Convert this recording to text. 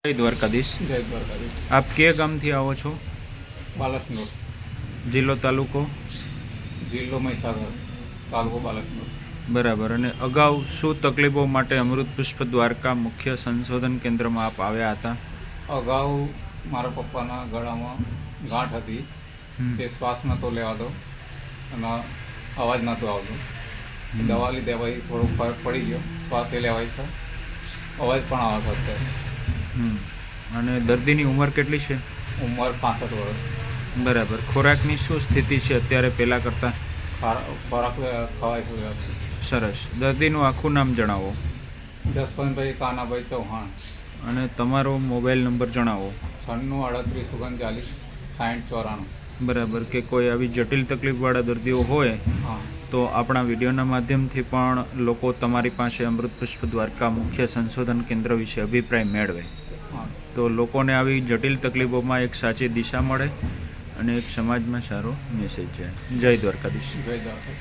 જય દ્વારકાધીશ। જય દ્વારકાધીશ। આપ કે ગામથી આવો છો? બાલાસનોર, જિલ્લો તાલુકો? જિલ્લો મહીસાગર, તાલુકો બાલાસનોર। બરાબર। અને અગાઉ શું તકલીફો માટે અમૃત પુષ્પ દ્વારકા મુખ્ય સંશોધન કેન્દ્રમાં આપ આવ્યા હતા? અગાઉ મારા પપ્પાના ગળામાં ગાંઠ હતી, તે શ્વાસ નહોતો લેવાતો અને અવાજ નહોતો આવતો। દવા લીધે પછી થોડો ફરક પડી ગયો, શ્વાસ એ લેવાય છે, અવાજ પણ આવે છે અત્યારે। અને દર્દીની ઉંમર કેટલી છે? ઉંમર 65 વર્ષ। બરાબર। ખોરાકની શું સ્થિતિ છે અત્યારે પહેલાં કરતાં? ખોરાક ખવાય છે વ્યવસ્થિત। સરસ। દર્દીનું આખું નામ જણાવો। જસવંતભાઈ કાનાભાઈ ચૌહાણ। અને તમારો મોબાઈલ નંબર જણાવો। 96 38 39 60 94। બરાબર। કે કોઈ આવી જટિલ તકલીફવાળા દર્દીઓ હોય હા, તો આપણા વિડીયોના માધ્યમથી પણ લોકો તમારી પાસે અમૃત પુષ્પ દ્વારકા મુખ્ય સંશોધન કેન્દ્ર વિશે અભિપ્રાય મેળવે, હા, તો લોકોને આવી જટિલ તકલીફોમાં એક સાચી દિશા મળે અને એક સમાજમાં સારો મેસેજ જાય। જય દ્વારકાધીશ। જય દ્વારકા।